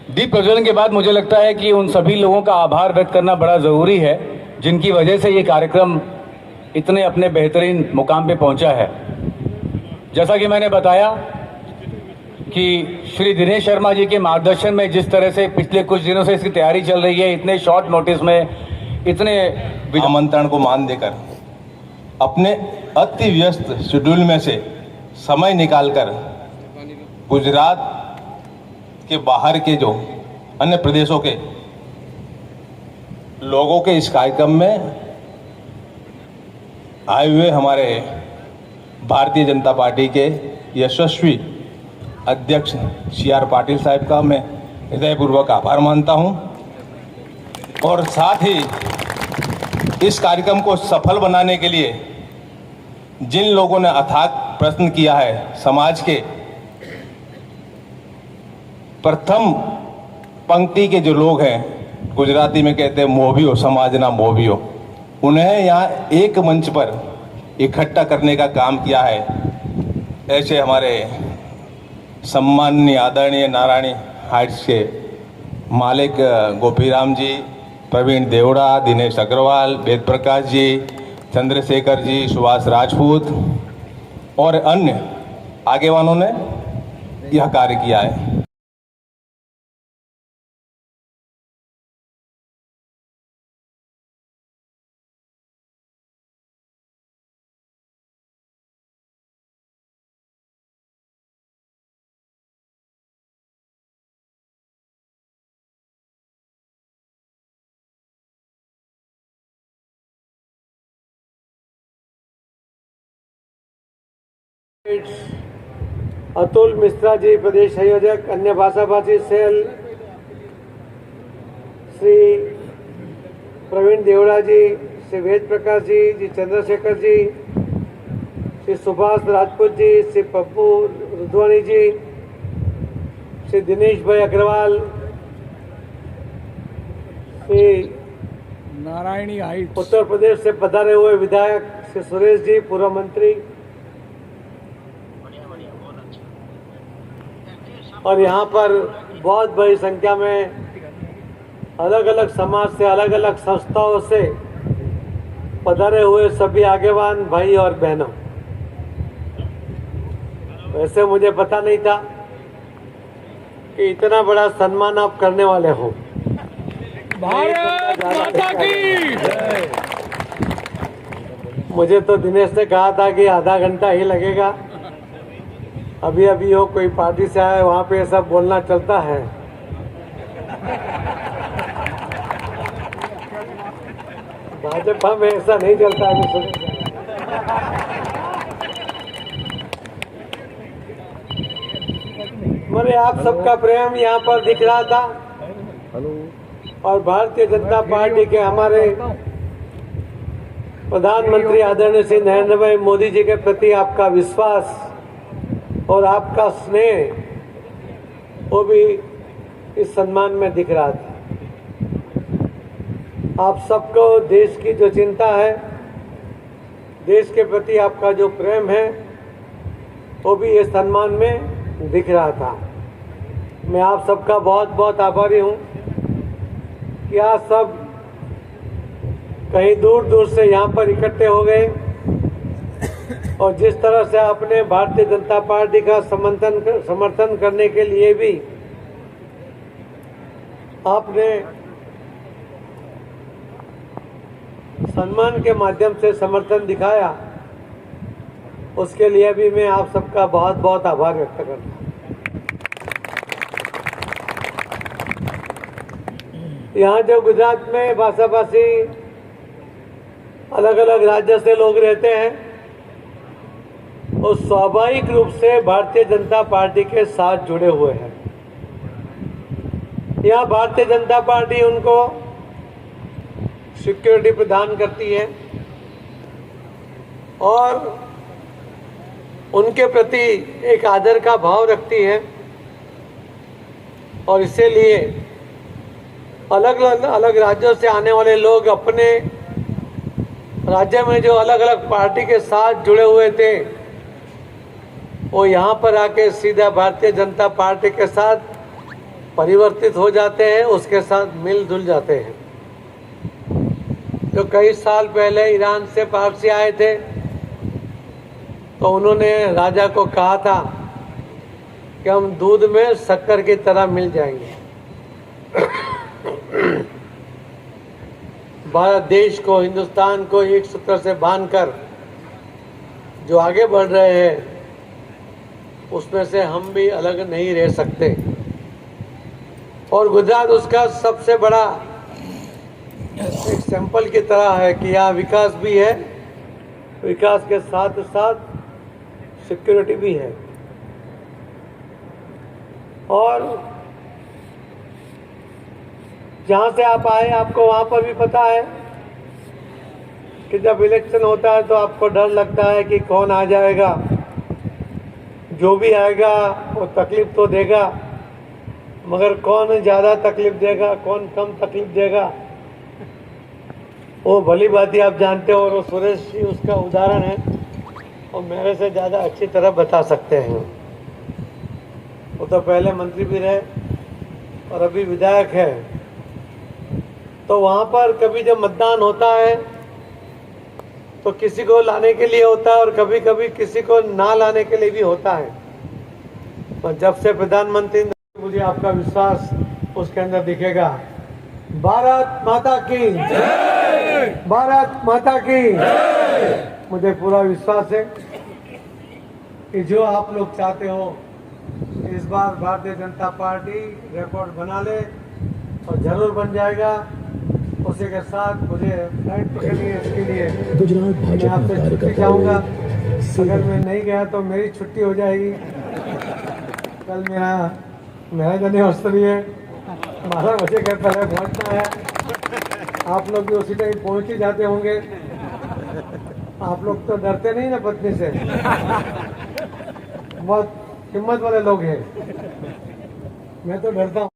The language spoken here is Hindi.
दीप प्रज्वलन के बाद मुझे लगता है कि उन सभी लोगों का आभार व्यक्त करना बड़ा ज़रूरी है जिनकी वजह से ये कार्यक्रम इतने अपने बेहतरीन मुकाम पे पहुंचा है। जैसा कि मैंने बताया कि श्री दिनेश शर्मा जी के मार्गदर्शन में जिस तरह से पिछले कुछ दिनों से इसकी तैयारी चल रही है, इतने शॉर्ट नोटिस में इतने आमंत्रण को मान देकर अपने अति व्यस्त शेड्यूल में से समय निकालकर गुजरात के बाहर के जो अन्य प्रदेशों के लोगों के इस कार्यक्रम में आए हुए हमारे भारतीय जनता पार्टी के यशस्वी अध्यक्ष CR पाटिल साहब का मैं हृदयपूर्वक आभार मानता हूं और साथ ही इस कार्यक्रम को सफल बनाने के लिए जिन लोगों ने अथाक प्रयत्न किया है, समाज के प्रथम पंक्ति के जो लोग हैं, गुजराती में कहते हैं मोभियो, समाज ना मोभियो, उन्हें यहाँ एक मंच पर इकट्ठा करने का काम किया है। ऐसे हमारे सम्माननीय आदरणीय नारायणी हाइट्स के मालिक गोपीराम जी, प्रवीण देवड़ा, दिनेश अग्रवाल, वेद प्रकाश जी, चंद्रशेखर जी, सुभाष राजपूत और अन्य आगेवानों ने यह कार्य किया है। अतुल मिश्रा जी, प्रदेश संयोजक अन्य भाषा भाषी सेल, श्री प्रवीण देवड़ा जी, श्री वेद प्रकाश जी, चंद्रशेखर जी, श्री सुभाष राजपूत जी, श्री पप्पू रुद्वानी जी, श्री दिनेश भाई अग्रवाल, श्री नारायणी हाइट्स उत्तर प्रदेश से पधारे हुए विधायक श्री सुरेश जी, पूर्व मंत्री, और यहाँ पर बहुत बड़ी संख्या में अलग अलग समाज से, अलग अलग संस्थाओं से पधारे हुए सभी आगेवान भाई और बहनों, वैसे मुझे पता नहीं था कि इतना बड़ा सम्मान आप करने वाले हो। भारत माता की। मुझे तो दिनेश ने कहा था कि आधा घंटा ही लगेगा। अभी अभी हो कोई पार्टी से आए, वहां पे सब बोलना चलता है। भाजपा में ऐसा नहीं चलता है। मेरे आप सबका प्रेम यहाँ पर दिख रहा था और भारतीय जनता पार्टी के हमारे प्रधानमंत्री आदरणीय श्री नरेंद्र भाई मोदी जी के प्रति आपका विश्वास और आपका स्नेह, वो भी इस सम्मान में दिख रहा था। आप सबको देश की जो चिंता है, देश के प्रति आपका जो प्रेम है, वो भी इस सम्मान में दिख रहा था। मैं आप सबका बहुत बहुत आभारी हूँ कि आप सब कहीं दूर दूर से यहाँ पर इकट्ठे हो गए और जिस तरह से आपने भारतीय जनता पार्टी का समर्थन करने के लिए भी आपने सम्मान के माध्यम से समर्थन दिखाया, उसके लिए भी मैं आप सबका बहुत बहुत आभार व्यक्त करता हूँ। यहाँ जो गुजरात में भाषा भाषी अलग अलग राज्य से लोग रहते हैं, वो स्वाभाविक रूप से भारतीय जनता पार्टी के साथ जुड़े हुए हैं। यहाँ भारतीय जनता पार्टी उनको सिक्योरिटी प्रदान करती है और उनके प्रति एक आदर का भाव रखती है और इसीलिए अलग अलग राज्यों से आने वाले लोग अपने राज्य में जो अलग अलग पार्टी के साथ जुड़े हुए थे, वो यहाँ पर आके सीधा भारतीय जनता पार्टी के साथ परिवर्तित हो जाते हैं, उसके साथ मिलजुल जाते हैं। जो कई साल पहले ईरान से पारसी आए थे तो उन्होंने राजा को कहा था कि हम दूध में शक्कर की तरह मिल जाएंगे। भारत देश को, हिंदुस्तान को एक सूत्र से बांधकर जो आगे बढ़ रहे हैं उसमें से हम भी अलग नहीं रह सकते। और गुजरात उसका सबसे बड़ा एक सैंपल की तरह है कि यहाँ विकास भी है, विकास के साथ साथ सिक्योरिटी भी है। और जहाँ से आप आए आपको वहाँ पर भी पता है कि जब इलेक्शन होता है तो आपको डर लगता है कि कौन आ जाएगा। जो भी आएगा वो तकलीफ तो देगा, मगर कौन ज़्यादा तकलीफ देगा, कौन कम तकलीफ देगा, वो भली बात आप जानते हो। और वो सुरेश जी उसका उदाहरण है और मेरे से ज़्यादा अच्छी तरह बता सकते हैं। वो तो पहले मंत्री भी रहे और अभी विधायक है। तो वहाँ पर कभी जब मतदान होता है तो किसी को लाने के लिए होता है और कभी कभी किसी को ना लाने के लिए भी होता है। पर जब से प्रधानमंत्री, मुझे आपका विश्वास उसके अंदर दिखेगा। भारत माता की जय, भारत माता की जय। मुझे पूरा विश्वास है कि जो आप लोग चाहते हो इस बार भारतीय जनता पार्टी रिकॉर्ड बना ले और जरूर बन जाएगा। उसी के साथ मुझे फ्लाइट पकड़नी है, इसके लिए गुजरात मैं भाजपा आपसे छुट्टी कार्यकर्ता चाहूँगा। अगर मैं नहीं गया तो मेरी छुट्टी हो जाएगी। कल मेरा मैरिज एनिवर्सरी है, 12 बजे के पहले पहुँचना है। आप लोग भी उसी टाइम पहुँच ही जाते होंगे। आप लोग तो डरते नहीं ना पत्नी से, बहुत हिम्मत वाले लोग हैं। मैं तो डरता हूँ।